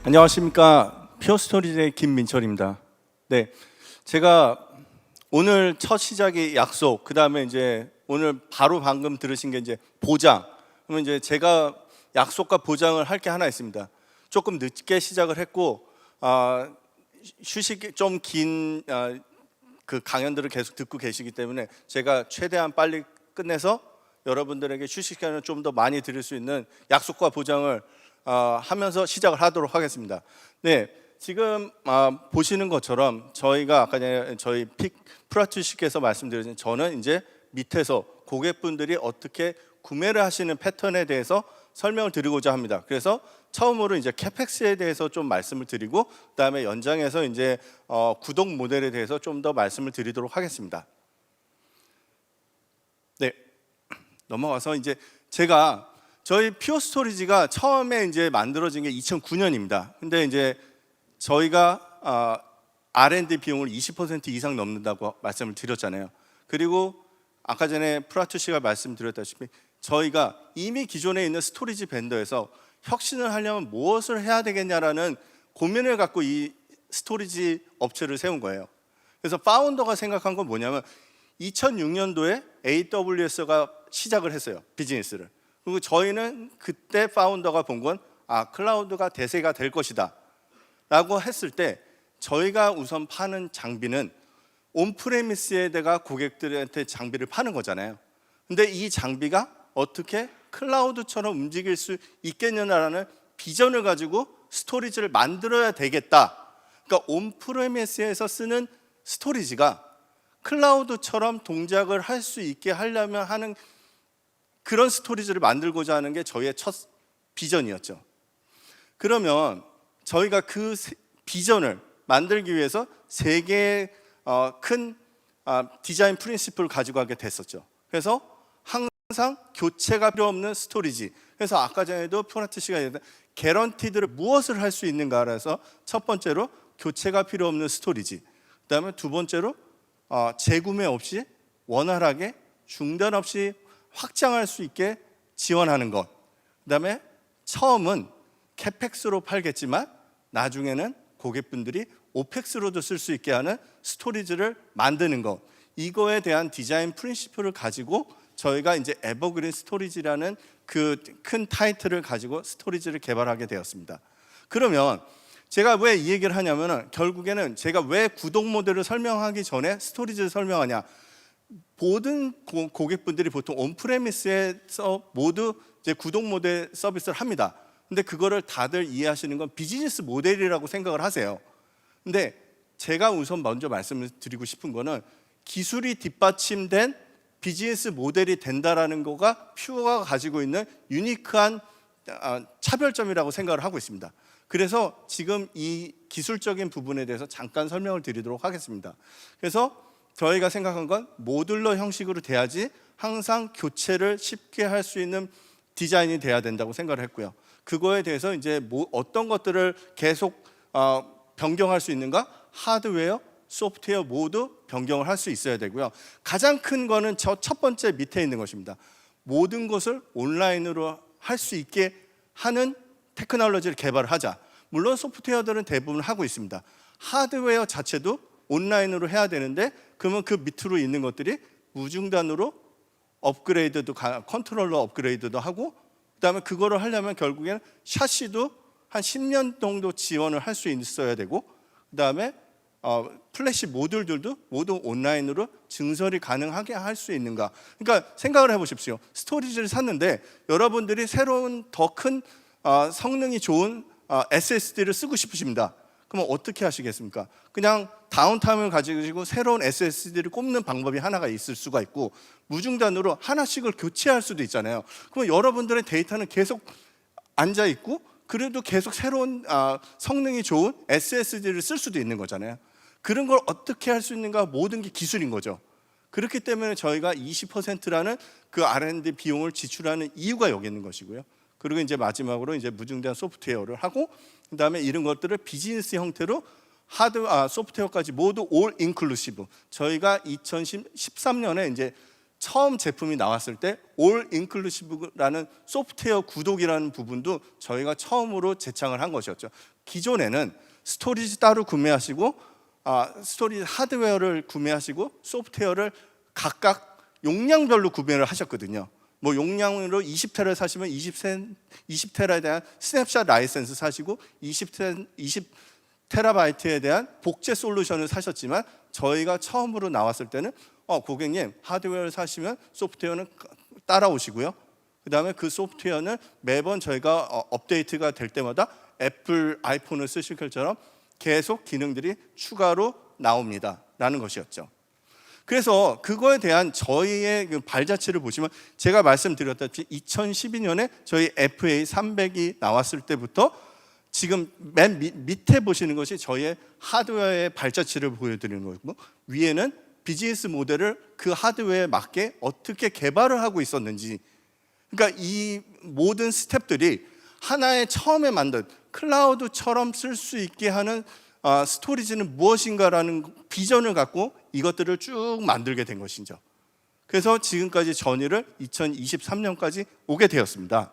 안녕하십니까. 퓨어스토리즈의 김민철입니다. 네, 제가 오늘 첫 시작이 약속, 그 다음에 이제 오늘 바로 방금 들으신 게 이제 보장. 그러면 이제 제가 약속과 보장을 할 게 하나 있습니다. 조금 늦게 시작을 했고 휴식이 좀 긴 그 강연들을 계속 듣고 계시기 때문에 제가 최대한 빨리 끝내서 여러분들에게 휴식 시간을 좀 더 많이 드릴 수 있는 약속과 보장을 하면서 시작을 하도록 하겠습니다. 네, 지금 보시는 것처럼 저희가 아까 전에 저희 프라투 씨께서 말씀드린 저는 이제 밑에서 고객분들이 어떻게 구매를 하시는 패턴에 대해서 설명을 드리고자 합니다. 그래서 처음으로 이제 캐펙스에 대해서 좀 말씀을 드리고 그다음에 연장해서 이제 구독 모델에 대해서 좀 더 말씀을 드리도록 하겠습니다. 네, 넘어가서 이제 제가 저희 퓨어스토리지가 처음에 이제 만들어진 게 2009년입니다. 근데 이제 저희가 R&D 비용을 20% 이상 넘는다고 말씀을 드렸잖아요. 그리고 아까 전에 프라투 씨가 말씀드렸다시피 저희가 이미 기존에 있는 스토리지 벤더에서 혁신을 하려면 무엇을 해야 되겠냐라는 고민을 갖고 이 스토리지 업체를 세운 거예요. 그래서 파운더가 생각한 건 뭐냐면 2006년도에 AWS가 시작을 했어요, 비즈니스를. 그리고 저희는 그때 파운더가 본 건 클라우드가 대세가 될 것이다 라고 했을 때 저희가 우선 파는 장비는 온프레미스에다가 고객들한테 장비를 파는 거잖아요. 근데 이 장비가 어떻게 클라우드처럼 움직일 수 있겠냐라는 비전을 가지고 스토리지를 만들어야 되겠다. 그러니까 온프레미스에서 쓰는 스토리지가 클라우드처럼 동작을 할 수 있게 하려면 하는 그런 스토리지를 만들고자 하는 게 저희의 첫 비전이었죠. 그러면 저희가 그 비전을 만들기 위해서 세 개의 큰 디자인 프린시플을 가지고 가게 됐었죠. 그래서 항상 교체가 필요 없는 스토리지. 그래서 아까 전에도 프라투 씨가 얘기했던 개런티드를 무엇을 할 수 있는가 해서 첫 번째로 교체가 필요 없는 스토리지. 그다음에 두 번째로 재구매 없이 원활하게 중단 없이 확장할 수 있게 지원하는 것. 그다음에 처음은 캐펙스로 팔겠지만 나중에는 고객분들이 오펙스로도 쓸 수 있게 하는 스토리지를 만드는 것. 이거에 대한 디자인 프린시플을 가지고 저희가 이제 에버그린 스토리지라는 그 큰 타이틀을 가지고 스토리지를 개발하게 되었습니다. 그러면 제가 왜 이 얘기를 하냐면은 결국에는 제가 왜 구독 모델을 설명하기 전에 스토리지를 설명하냐. 모든 고객분들이 보통 온프레미스에서 모두 이제 구독 모델 서비스를 합니다. 근데 그거를 다들 이해하시는 건 비즈니스 모델이라고 생각을 하세요. 근데 제가 우선 먼저 말씀을 드리고 싶은 거는 기술이 뒷받침된 비즈니스 모델이 된다라는 거가 퓨어가 가지고 있는 유니크한 차별점이라고 생각을 하고 있습니다. 그래서 지금 이 기술적인 부분에 대해서 잠깐 설명을 드리도록 하겠습니다. 그래서 저희가 생각한 건 모듈러 형식으로 돼야지 항상 교체를 쉽게 할 수 있는 디자인이 돼야 된다고 생각을 했고요. 그거에 대해서 이제 어떤 것들을 계속 변경할 수 있는가? 하드웨어, 소프트웨어 모두 변경을 할 수 있어야 되고요. 가장 큰 거는 첫 번째 밑에 있는 것입니다. 모든 것을 온라인으로 할 수 있게 하는 테크놀로지를 개발하자. 물론 소프트웨어들은 대부분 하고 있습니다. 하드웨어 자체도 온라인으로 해야 되는데 그러면 그 밑으로 있는 것들이 무중단으로 업그레이드도 컨트롤러 업그레이드도 하고 그다음에 그거를 하려면 결국에는 샤시도 한 10년 정도 지원을 할 수 있어야 되고 그다음에 플래시 모듈들도 모두 온라인으로 증설이 가능하게 할 수 있는가. 그러니까 생각을 해보십시오. 스토리지를 샀는데 여러분들이 새로운 더 큰 성능이 좋은 SSD를 쓰고 싶으십니다. 그럼 어떻게 하시겠습니까? 그냥 다운타임을 가지고 새로운 SSD를 꼽는 방법이 하나가 있을 수가 있고 무중단으로 하나씩을 교체할 수도 있잖아요. 그럼 여러분들의 데이터는 계속 앉아 있고 그래도 계속 새로운 성능이 좋은 SSD를 쓸 수도 있는 거잖아요. 그런 걸 어떻게 할 수 있는가 모든 게 기술인 거죠. 그렇기 때문에 저희가 20%라는 그 R&D 비용을 지출하는 이유가 여기 있는 것이고요. 그리고 이제 마지막으로 이제 무중단 소프트웨어를 하고 그다음에 이런 것들을 비즈니스 형태로 소프트웨어까지 모두 올 인클루시브. 저희가 2013년에 이제 처음 제품이 나왔을 때 올 인클루시브라는 소프트웨어 구독이라는 부분도 저희가 처음으로 제창을 한 것이었죠. 기존에는 스토리지 따로 구매하시고 스토리지 하드웨어를 구매하시고 소프트웨어를 각각 용량별로 구매를 하셨거든요. 뭐 용량으로 20테라를 사시면 20테라에 대한 스냅샷 라이센스 사시고 20테라바이트에 대한 복제 솔루션을 사셨지만 저희가 처음으로 나왔을 때는 고객님 하드웨어를 사시면 소프트웨어는 따라오시고요. 그 다음에 그 소프트웨어는 매번 저희가 업데이트가 될 때마다 애플 아이폰을 쓰실 것처럼 계속 기능들이 추가로 나옵니다 라는 것이었죠. 그래서 그거에 대한 저희의 그 발자취를 보시면 제가 말씀드렸다시피 2012년에 저희 FA300이 나왔을 때부터 지금 맨 밑에 보시는 것이 저희의 하드웨어의 발자취를 보여드리는 거고, 위에는 비즈니스 모델을 그 하드웨어에 맞게 어떻게 개발을 하고 있었는지, 그러니까 이 모든 스텝들이 하나의 처음에 만든 클라우드처럼 쓸 수 있게 하는 스토리지는 무엇인가라는 비전을 갖고 이것들을 쭉 만들게 된 것이죠. 그래서 지금까지 전의를 2023년까지 오게 되었습니다.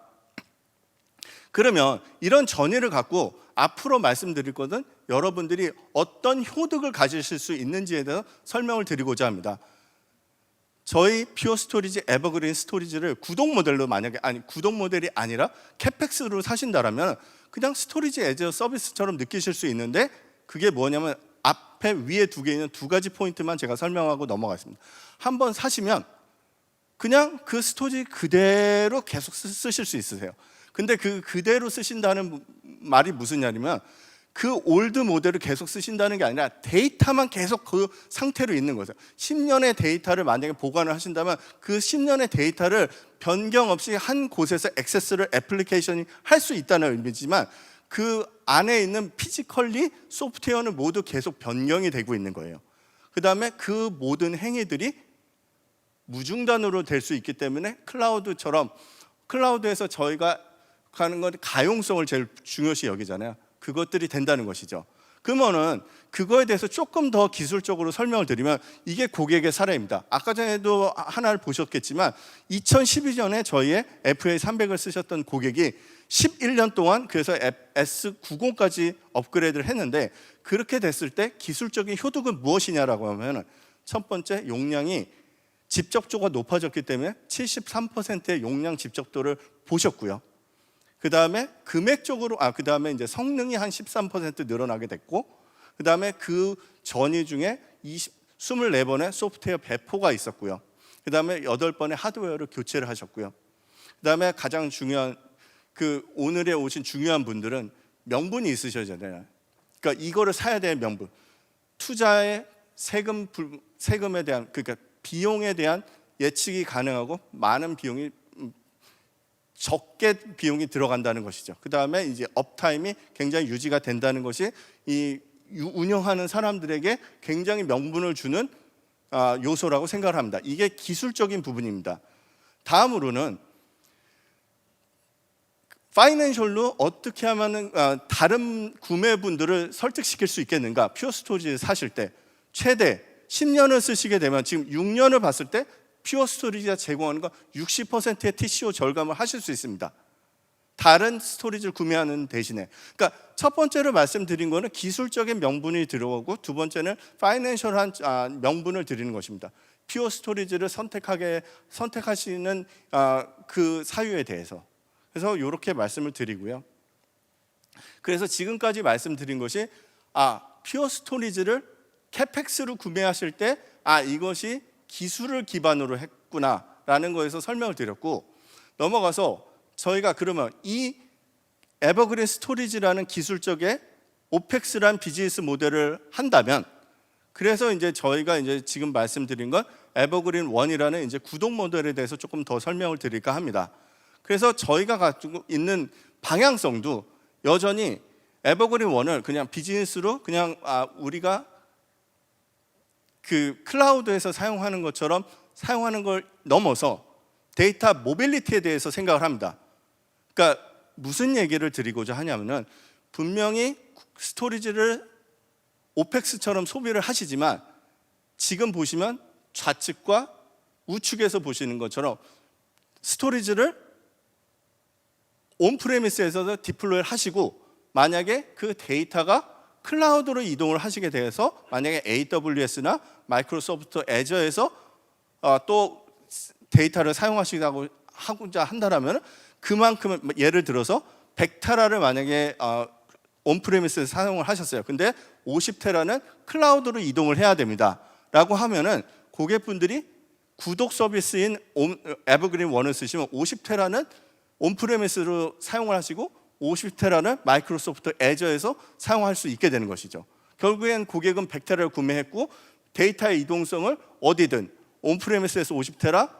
그러면 이런 전의를 갖고 앞으로 말씀드릴 것은 여러분들이 어떤 효득을 가지실 수 있는지에 대해서 설명을 드리고자 합니다. 저희 퓨어 스토리지 에버그린 스토리지를 구독 모델로 구독 모델이 아니라 캐펙스로 사신다라면 그냥 스토리지 에즈 서비스처럼 느끼실 수 있는데, 그게 뭐냐면 앞에 위에 두 개 있는 두 가지 포인트만 제가 설명하고 넘어가겠습니다. 한번 사시면 그냥 그 스토리지 그대로 계속 쓰실 수 있으세요. 근데 그 그대로 쓰신다는 말이 무슨 말이냐면 그 올드 모델을 계속 쓰신다는 게 아니라 데이터만 계속 그 상태로 있는 거죠. 10년의 데이터를 만약에 보관을 하신다면 그 10년의 데이터를 변경 없이 한 곳에서 액세스를 애플리케이션이 할 수 있다는 의미지만 그 안에 있는 피지컬리 소프트웨어는 모두 계속 변경이 되고 있는 거예요. 그 다음에 그 모든 행위들이 무중단으로 될 수 있기 때문에 클라우드에서 저희가 하는 건 가용성을 제일 중요시 여기잖아요. 그것들이 된다는 것이죠. 그러면은 그거에 대해서 조금 더 기술적으로 설명을 드리면 이게 고객의 사례입니다. 아까 전에도 하나를 보셨겠지만 2012년에 저희의 FA300을 쓰셨던 고객이 11년 동안 그래서 S90까지 업그레이드를 했는데, 그렇게 됐을 때 기술적인 효득은 무엇이냐라고 하면 첫 번째, 용량이 집적도가 높아졌기 때문에 73%의 용량 집적도를 보셨고요. 그 다음에 금액적으로 그 다음에 이제 성능이 한 13% 늘어나게 됐고, 그 다음에 그 전이 중에 24번의 소프트웨어 배포가 있었고요. 그 다음에 8번의 하드웨어를 교체를 하셨고요. 그 다음에 가장 중요한 오늘에 오신 중요한 분들은 명분이 있으셔야잖아요. 그러니까 이거를 사야 될 명분, 투자의 세금에 대한, 그러니까 비용에 대한 예측이 가능하고 많은 비용이 적게 비용이 들어간다는 것이죠. 그 다음에 이제 업타임이 굉장히 유지가 된다는 것이 이 운영하는 사람들에게 굉장히 명분을 주는 요소라고 생각을 합니다. 이게 기술적인 부분입니다. 다음으로는 파이낸셜로 어떻게 하면 다른 구매분들을 설득시킬 수 있겠는가. 퓨어 스토리지를 사실 때 최대 10년을 쓰시게 되면 지금 6년을 봤을 때 퓨어 스토리지가 제공하는 건 60%의 TCO 절감을 하실 수 있습니다. 다른 스토리지를 구매하는 대신에. 그러니까 첫 번째로 말씀드린 거는 기술적인 명분이 들어오고, 두 번째는 파이낸셜한 명분을 드리는 것입니다. 퓨어 스토리지를 선택하시는 그 사유에 대해서. 그래서 이렇게 말씀을 드리고요. 그래서 지금까지 말씀드린 것이 퓨어 스토리지를 캐펙스로 구매하실 때 이것이 기술을 기반으로 했구나라는 거에서 설명을 드렸고, 넘어가서 저희가 그러면 이 에버그린 스토리지라는 기술적의 오펙스란 비즈니스 모델을 한다면, 그래서 이제 저희가 이제 지금 말씀드린 건 에버그린 1이라는 이제 구독 모델에 대해서 조금 더 설명을 드릴까 합니다. 그래서 저희가 가지고 있는 방향성도 여전히 에버그린 1을 그냥 비즈니스로 그냥 우리가 그 클라우드에서 사용하는 것처럼 사용하는 걸 넘어서 데이터 모빌리티에 대해서 생각을 합니다. 그러니까 무슨 얘기를 드리고자 하냐면은, 분명히 스토리지를 오펙스처럼 소비를 하시지만 지금 보시면 좌측과 우측에서 보시는 것처럼 스토리지를 온프레미스에서도 디플로이를 하시고 만약에 그 데이터가 클라우드로 이동을 하시게 돼서 만약에 AWS나 마이크로소프트 애저에서 또 데이터를 사용하시자고 하고자 한다라면 그만큼 예를 들어서 100테라를 만약에 온프레미스에서 사용을 하셨어요. 근데 50테라는 클라우드로 이동을 해야 됩니다. 라고 하면은 고객분들이 구독 서비스인 에버그린 1을 쓰시면 50테라는 온프레미스로 사용을 하시고 50테라는 마이크로소프트 애저에서 사용할 수 있게 되는 것이죠. 결국엔 고객은 100테라를 구매했고 데이터의 이동성을 어디든 온프레미스에서 50테라,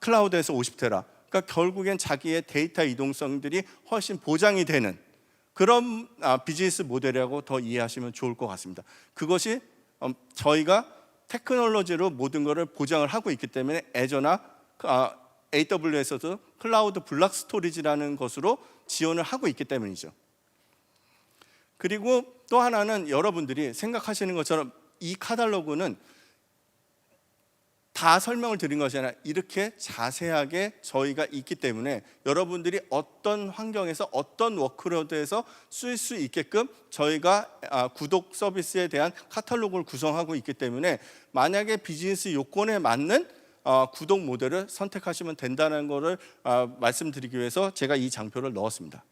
클라우드에서 50테라. 그러니까 결국엔 자기의 데이터 이동성들이 훨씬 보장이 되는 그런 비즈니스 모델이라고 더 이해하시면 좋을 것 같습니다. 그것이 저희가 테크놀로지로 모든 것을 보장을 하고 있기 때문에 애저나 AWS에서도 클라우드 블록 스토리지라는 것으로 지원을 하고 있기 때문이죠. 그리고 또 하나는 여러분들이 생각하시는 것처럼 이 카탈로그는 다 설명을 드린 것이 아니라 이렇게 자세하게 저희가 있기 때문에 여러분들이 어떤 환경에서 어떤 워크로드에서 쓸 수 있게끔 저희가 구독 서비스에 대한 카탈로그를 구성하고 있기 때문에 만약에 비즈니스 요건에 맞는 구독 모델을 선택하시면 된다는 것을 말씀드리기 위해서 제가 이 장표를 넣었습니다.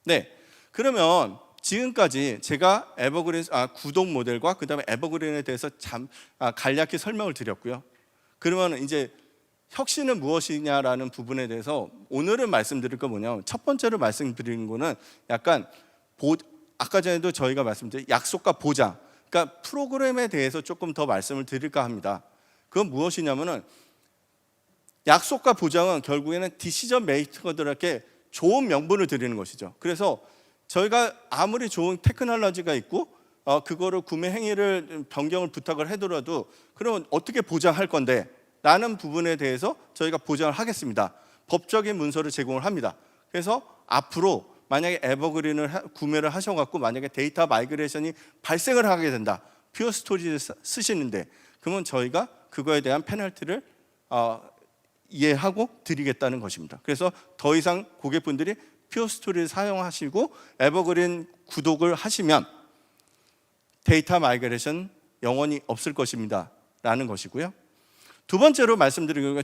네, 그러면 지금까지 제가 에버그린 구독 모델과 그 다음에 에버그린에 대해서 간략히 설명을 드렸고요. 그러면 이제 혁신은 무엇이냐라는 부분에 대해서 오늘은 말씀드릴 거 뭐냐면 첫 번째로 말씀드리는 거는 약간 아까 전에도 저희가 말씀드린 약속과 보장, 그러니까 프로그램에 대해서 조금 더 말씀을 드릴까 합니다. 그건 무엇이냐면은 약속과 보장은 결국에는 디시전 메이커들에게 좋은 명분을 드리는 것이죠. 그래서 저희가 아무리 좋은 테크놀로지가 있고 그거를 구매 행위를 변경을 부탁을 해더라도 그러면 어떻게 보장할 건데 라는 부분에 대해서 저희가 보장을 하겠습니다. 법적인 문서를 제공을 합니다. 그래서 앞으로 만약에 에버그린을 구매를 하셔갖고 만약에 데이터 마이그레이션이 발생을 하게 된다, 퓨어 스토리지를 쓰시는데 그러면 저희가 그거에 대한 페널티를 이해하고 드리겠다는 것입니다. 그래서 더 이상 고객분들이 퓨어 스토리를 사용하시고 에버그린 구독을 하시면 데이터 마이그레이션 영원히 없을 것입니다 라는 것이고요. 두 번째로 말씀드린 건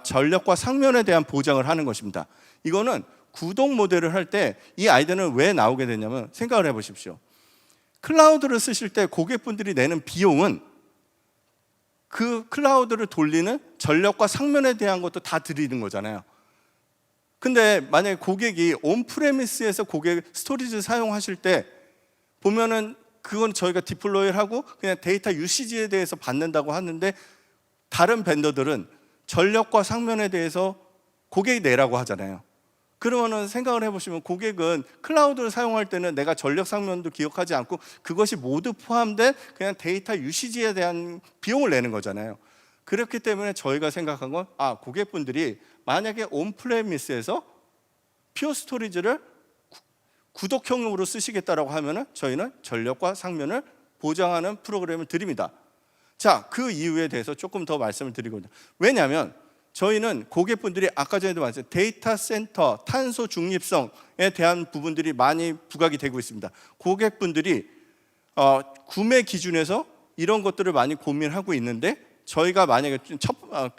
전력과 상면에 대한 보장을 하는 것입니다. 이거는 구독 모델을 할 때 이 아이디어는 왜 나오게 되냐면 생각을 해보십시오. 클라우드를 쓰실 때 고객분들이 내는 비용은 그 클라우드를 돌리는 전력과 상면에 대한 것도 다 드리는 거잖아요. 근데 만약에 고객이 온프레미스에서 고객 스토리지를 사용하실 때 보면은 그건 저희가 디플로이를 하고 그냥 데이터 유시지에 대해서 받는다고 하는데 다른 벤더들은 전력과 상면에 대해서 고객이 내라고 하잖아요. 그러면은 생각을 해보시면 고객은 클라우드를 사용할 때는 내가 전력 상면도 기억하지 않고 그것이 모두 포함된 그냥 데이터 유시지에 대한 비용을 내는 거잖아요. 그렇기 때문에 저희가 생각한 건 고객분들이 만약에 온프레미스에서 퓨어 스토리지를 구독형으로 쓰시겠다라고 하면은 저희는 전력과 상면을 보장하는 프로그램을 드립니다. 자, 그 이유에 대해서 조금 더 말씀을 드리거든요. 왜냐하면 저희는 고객분들이 아까 전에도 말했죠. 데이터 센터, 탄소 중립성에 대한 부분들이 많이 부각이 되고 있습니다. 고객분들이 구매 기준에서 이런 것들을 많이 고민하고 있는데 저희가 만약에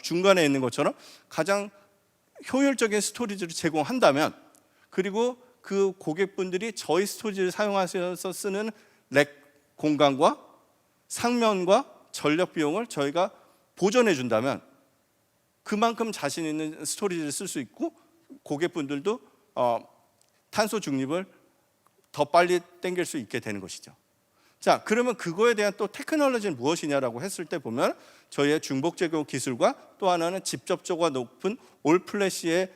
중간에 있는 것처럼 가장 효율적인 스토리지를 제공한다면 그리고 그 고객분들이 저희 스토리지를 사용하셔서 쓰는 렉 공간과 상면과 전력 비용을 저희가 보전해 준다면 그만큼 자신 있는 스토리지를 쓸 수 있고 고객분들도 탄소 중립을 더 빨리 땡길 수 있게 되는 것이죠. 자, 그러면 그거에 대한 또 테크놀로지는 무엇이냐라고 했을 때 보면 저희의 중복 제공 기술과 또 하나는 직접적으로 높은 올 플래시의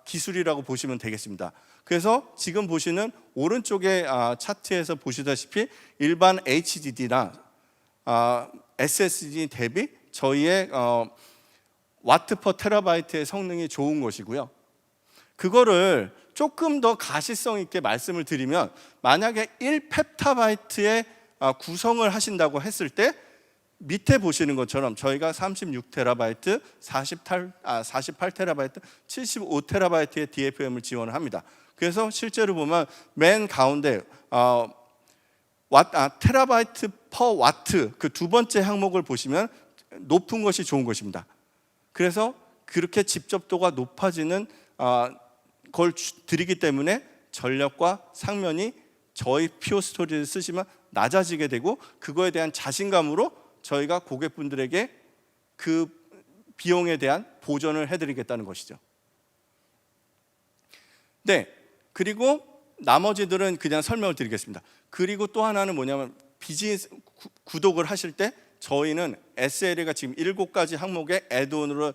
기술이라고 보시면 되겠습니다. 그래서 지금 보시는 오른쪽의 차트에서 보시다시피 일반 HDD나 SSD 대비 저희의 와트 퍼 테라바이트의 성능이 좋은 것이고요. 그거를 조금 더 가시성 있게 말씀을 드리면 만약에 1펩타바이트의 구성을 하신다고 했을 때 밑에 보시는 것처럼 저희가 36TB, 48TB, 75TB의 DFM을 지원을 합니다. 그래서 실제로 보면 맨 가운데 테라바이트 퍼 와트 그 두 번째 항목을 보시면 높은 것이 좋은 것입니다. 그래서 그렇게 집접도가 높아지는 걸 드리기 때문에 전력과 상면이 저희 퓨어 스토리를 쓰시면 낮아지게 되고, 그거에 대한 자신감으로 저희가 고객분들에게 그 비용에 대한 보전을 해드리겠다는 것이죠. 네, 그리고 나머지들은 그냥 설명을 드리겠습니다. 그리고 또 하나는 뭐냐면 비즈니스 구독을 하실 때 저희는 SLA가 지금 7가지 항목의 애드온으로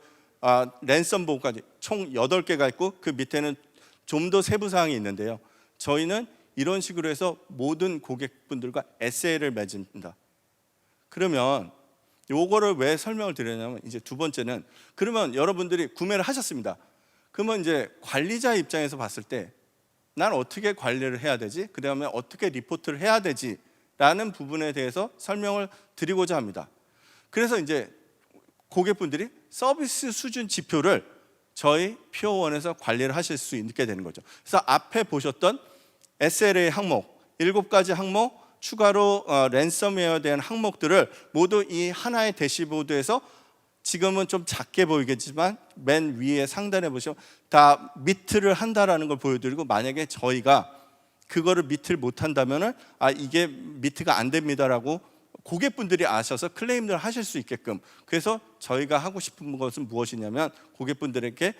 랜섬 보호까지 총 8개가 있고, 그 밑에는 좀 더 세부 사항이 있는데요. 저희는 이런 식으로 해서 모든 고객분들과 SLA를 맺습니다. 그러면 요거를 왜 설명을 드리냐면, 이제 두 번째는, 그러면 여러분들이 구매를 하셨습니다. 그러면 이제 관리자 입장에서 봤을 때 난 어떻게 관리를 해야 되지? 그 다음에 어떻게 리포트를 해야 되지? 라는 부분에 대해서 설명을 드리고자 합니다. 그래서 이제 고객분들이 서비스 수준 지표를 저희 퓨어원에서 관리를 하실 수 있게 되는 거죠. 그래서 앞에 보셨던 SLA 항목, 7가지 항목, 추가로 랜섬웨어에 대한 항목들을 모두 이 하나의 대시보드에서, 지금은 좀 작게 보이겠지만 맨 위에 상단에 보시면 다 미트를 한다라는 걸 보여드리고, 만약에 저희가 그거를 미트를 못한다면 이게 미트가 안 됩니다라고 고객분들이 아셔서 클레임을 하실 수 있게끔, 그래서 저희가 하고 싶은 것은 무엇이냐면 고객분들에게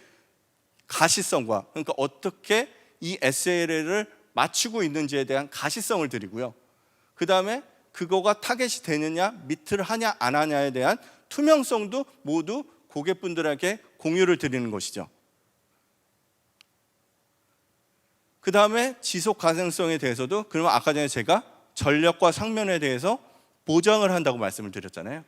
가시성과, 그러니까 어떻게 이 SLA를 맞추고 있는지에 대한 가시성을 드리고요. 그 다음에 그거가 타겟이 되느냐, 미트를 하냐 안 하냐에 대한 투명성도 모두 고객분들에게 공유를 드리는 것이죠. 그 다음에 지속 가능성에 대해서도, 그러면 아까 전에 제가 전력과 상면에 대해서 보장을 한다고 말씀을 드렸잖아요.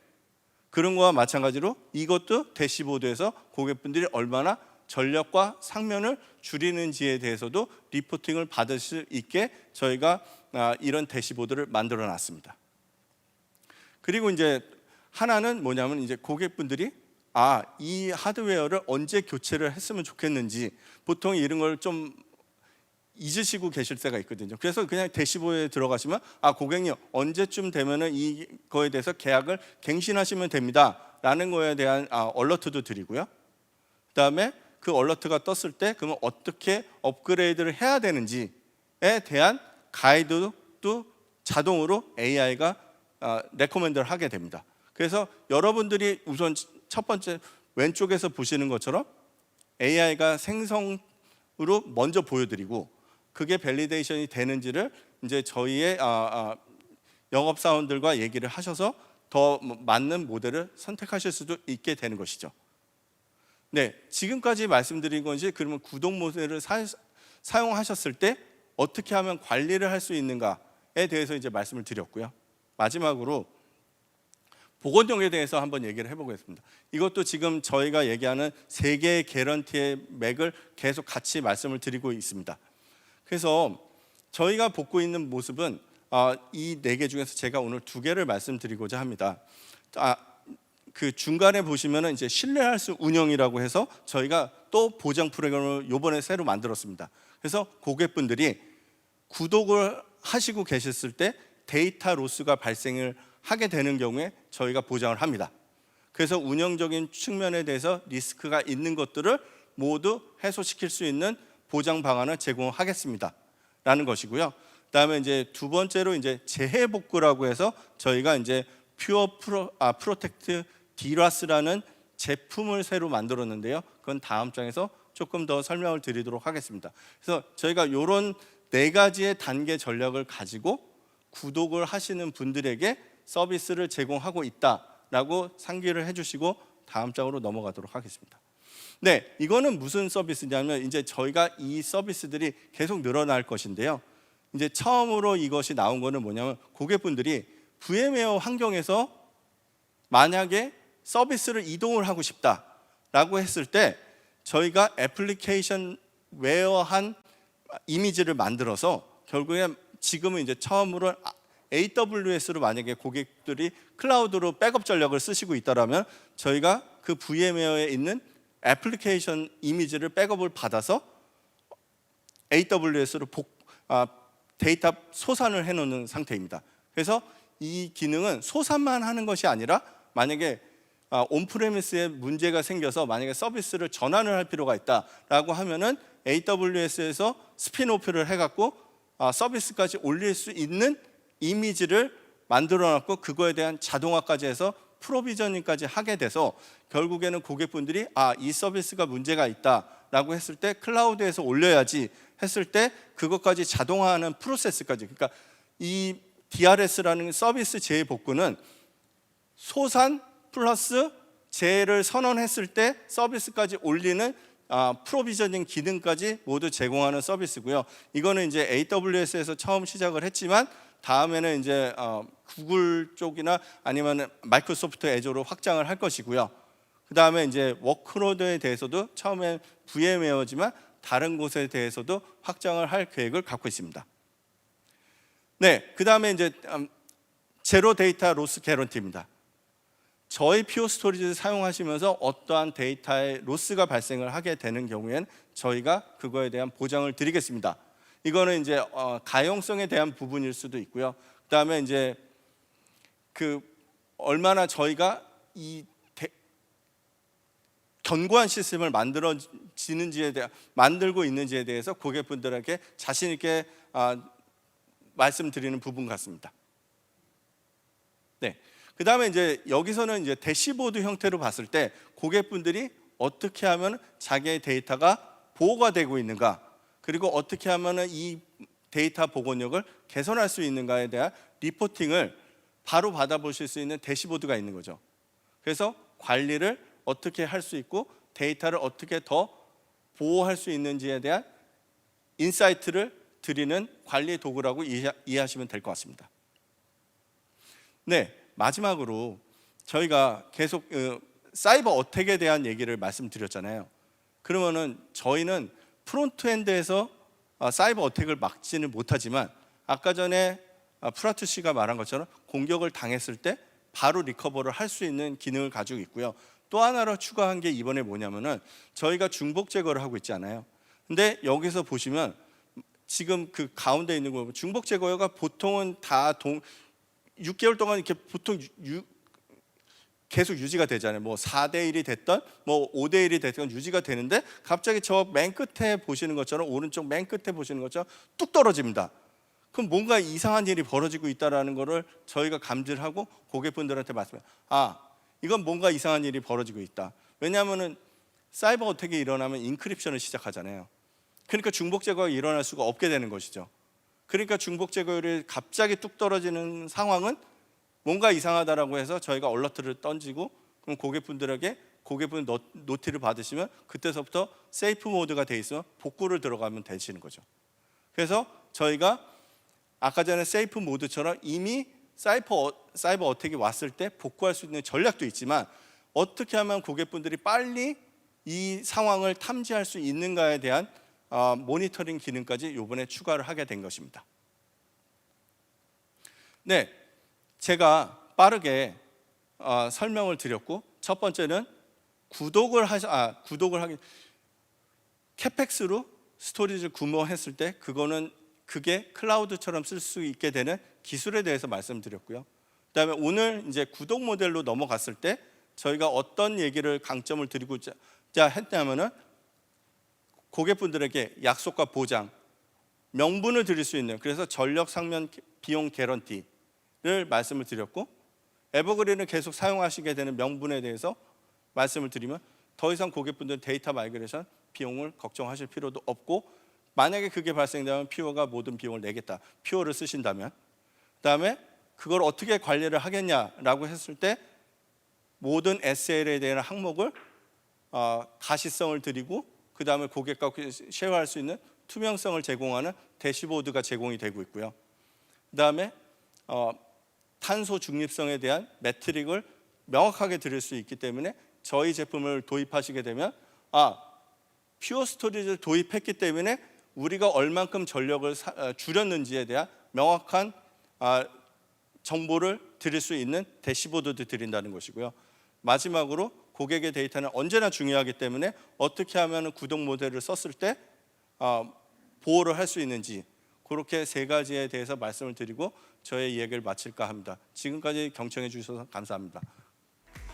그런 거와 마찬가지로 이것도 대시보드에서 고객분들이 얼마나 전력과 상면을 줄이는지에 대해서도 리포팅을 받을 수 있게 저희가 이런 대시보드를 만들어 놨습니다. 그리고 이제 하나는 뭐냐면, 이제 고객분들이 이 하드웨어를 언제 교체를 했으면 좋겠는지 보통 이런 걸 좀 잊으시고 계실 때가 있거든요. 그래서 그냥 대시보드에 들어가시면 고객님 언제쯤 되면은 이거에 대해서 계약을 갱신하시면 됩니다 라는 거에 대한 얼러트도 드리고요. 그 다음에 그 얼러트가 떴을 때 그러면 어떻게 업그레이드를 해야 되는지에 대한 가이드도 자동으로 AI가 레코멘드를 하게 됩니다. 그래서 여러분들이 우선 첫 번째 왼쪽에서 보시는 것처럼 AI가 생성으로 먼저 보여드리고, 그게 밸리데이션이 되는지를 이제 저희의 영업사원들과 얘기를 하셔서 더 맞는 모델을 선택하실 수도 있게 되는 것이죠. 네, 지금까지 말씀드린 것이 그러면 구독 모델을 사용하셨을 때 어떻게 하면 관리를 할 수 있는가에 대해서 이제 말씀을 드렸고요. 마지막으로 보건용에 대해서 한번 얘기를 해보겠습니다. 이것도 지금 저희가 얘기하는 3개의 개런티의 맥을 계속 같이 말씀을 드리고 있습니다. 그래서 저희가 보고 있는 모습은 이 4개 중에서 제가 오늘 2개를 말씀드리고자 합니다. 그 중간에 보시면은 이제 신뢰할 수 운영이라고 해서 저희가 또 보장 프로그램을 이번에 새로 만들었습니다. 그래서 고객분들이 구독을 하시고 계셨을 때 데이터 로스가 발생을 하게 되는 경우에 저희가 보장을 합니다. 그래서 운영적인 측면에 대해서 리스크가 있는 것들을 모두 해소시킬 수 있는 보장 방안을 제공하겠습니다 라는 것이고요. 그다음에 이제 두 번째로 이제 재해 복구라고 해서 저희가 이제 프로텍트 디라스라는 제품을 새로 만들었는데요. 그건 다음 장에서 조금 더 설명을 드리도록 하겠습니다. 그래서 저희가 이런 4가지의 단계 전략을 가지고 구독을 하시는 분들에게 서비스를 제공하고 있다라고 상기를 해주시고 다음 장으로 넘어가도록 하겠습니다. 네, 이거는 무슨 서비스냐면 이제 저희가 이 서비스들이 계속 늘어날 것인데요. 이제 처음으로 이것이 나온 거는 뭐냐면 고객분들이 VM웨어 환경에서 만약에 서비스를 이동을 하고 싶다라고 했을 때 저희가 애플리케이션 웨어한 이미지를 만들어서 결국에 지금은 이제 처음으로 AWS로 만약에 고객들이 클라우드로 백업 전력을 쓰시고 있다라면 저희가 그 VMware에 있는 애플리케이션 이미지를 백업을 받아서 AWS로 데이터 소산을 해놓는 상태입니다. 그래서 이 기능은 소산만 하는 것이 아니라 만약에 온프레미스에 문제가 생겨서 만약에 서비스를 전환을 할 필요가 있다라고 하면은 AWS에서 스핀오프를 해갖고 서비스까지 올릴 수 있는 이미지를 만들어놨고 그거에 대한 자동화까지 해서 프로비저닝까지 하게 돼서 결국에는 고객분들이 이 서비스가 문제가 있다라고 했을 때 클라우드에서 올려야지 했을 때 그것까지 자동화하는 프로세스까지, 그러니까 이 DRS라는 서비스 재복구는 소산 플러스 재를 선언했을 때 서비스까지 올리는 프로비저닝 기능까지 모두 제공하는 서비스고요. 이거는 이제 AWS에서 처음 시작을 했지만 다음에는 이제 구글 쪽이나 아니면 마이크로소프트 애저로 확장을 할 것이고요. 그 다음에 이제 워크로드에 대해서도 처음에 VMware지만 다른 곳에 대해서도 확장을 할 계획을 갖고 있습니다. 네, 그 다음에 이제 제로 데이터 로스 개런티입니다. 저희 퓨어 스토리지를 사용하시면서 어떠한 데이터의 로스가 발생을 하게 되는 경우에는 저희가 그거에 대한 보장을 드리겠습니다. 이거는 이제 가용성에 대한 부분일 수도 있고요. 그다음에 이제 얼마나 저희가 이 견고한 시스템을 만들고 있는지에 대해서 고객분들에게 자신 있게 말씀드리는 부분 같습니다. 네. 그다음에 이제 여기서는 이제 대시보드 형태로 봤을 때 고객분들이 어떻게 하면 자기의 데이터가 보호가 되고 있는가, 그리고 어떻게 하면 이 데이터 복원력을 개선할 수 있는가에 대한 리포팅을 바로 받아보실 수 있는 대시보드가 있는 거죠. 그래서 관리를 어떻게 할 수 있고 데이터를 어떻게 더 보호할 수 있는지에 대한 인사이트를 드리는 관리 도구라고 이해하시면 될 것 같습니다. 네, 마지막으로 저희가 계속 사이버 어택에 대한 얘기를 말씀드렸잖아요. 그러면은 저희는 프론트엔드에서 사이버 어택을 막지는 못하지만 아까 전에 프라투 씨가 말한 것처럼 공격을 당했을 때 바로 리커버를 할 수 있는 기능을 가지고 있고요. 또 하나로 추가한 게 이번에 뭐냐면은 저희가 중복 제거를 하고 있잖아요. 근데 여기서 보시면 지금 그 가운데 있는 거 중복 제거가 보통은 다 6개월 동안 이렇게 보통 계속 유지가 되잖아요. 뭐 4대1이 됐던 뭐 5대1이 됐던 유지가 되는데 갑자기 저 맨 끝에 보시는 것처럼 오른쪽 맨 끝에 보시는 것처럼 뚝 떨어집니다. 그럼 뭔가 이상한 일이 벌어지고 있다라는 거를 저희가 감지를 하고 고객분들한테 말씀해요. 이건 뭔가 이상한 일이 벌어지고 있다. 왜냐하면은 사이버 어택이 일어나면 인크립션을 시작하잖아요. 그러니까 중복 제거가 일어날 수가 없게 되는 것이죠. 그러니까 중복 제거율이 갑자기 뚝 떨어지는 상황은 뭔가 이상하다라고 해서 저희가 얼러트를 던지고 그럼 고객분들에게 고객분 노티를 받으시면 그때서부터 세이프 모드가 돼 있으면 복구를 들어가면 되시는 거죠. 그래서 저희가 아까 전에 세이프 모드처럼 이미 사이버 어택이 왔을 때 복구할 수 있는 전략도 있지만 어떻게 하면 고객분들이 빨리 이 상황을 탐지할 수 있는가에 대한 모니터링 기능까지 이번에 추가를 하게 된 것입니다. 네, 제가 빠르게 설명을 드렸고 첫 번째는 구독을 하기 캐펙스로 스토리지를 구매했을 때 그게 클라우드처럼 쓸 수 있게 되는 기술에 대해서 말씀드렸고요. 그다음에 오늘 이제 구독 모델로 넘어갔을 때 저희가 어떤 얘기를 강점을 드리고자 했냐면은 고객분들에게 약속과 보장, 명분을 드릴 수 있는, 그래서 전력 상면 비용 개런티를 말씀을 드렸고 에버그린을 계속 사용하시게 되는 명분에 대해서 말씀을 드리면 더 이상 고객분들 데이터 마이그레이션 비용을 걱정하실 필요도 없고 만약에 그게 발생되면 퓨어가 모든 비용을 내겠다. 퓨어를 쓰신다면 그다음에 그걸 어떻게 관리를 하겠냐라고 했을 때 모든 SL에 대한 항목을 가시성을 드리고 그다음에 고객과 쉐어할 수 있는 투명성을 제공하는 대시보드가 제공이 되고 있고요. 그다음에 탄소 중립성에 대한 매트릭을 명확하게 드릴 수 있기 때문에 저희 제품을 도입하시게 되면 퓨어 스토리지를 도입했기 때문에 우리가 얼만큼 전력을 줄였는지에 대한 명확한 정보를 드릴 수 있는 대시보드도 드린다는 것이고요. 마지막으로 고객의 데이터는 언제나 중요하기 때문에 어떻게 하면 구독 모델을 썼을 때 보호를 할 수 있는지, 그렇게 세 가지에 대해서 말씀을 드리고 저의 이야기를 마칠까 합니다. 지금까지 경청해 주셔서 감사합니다.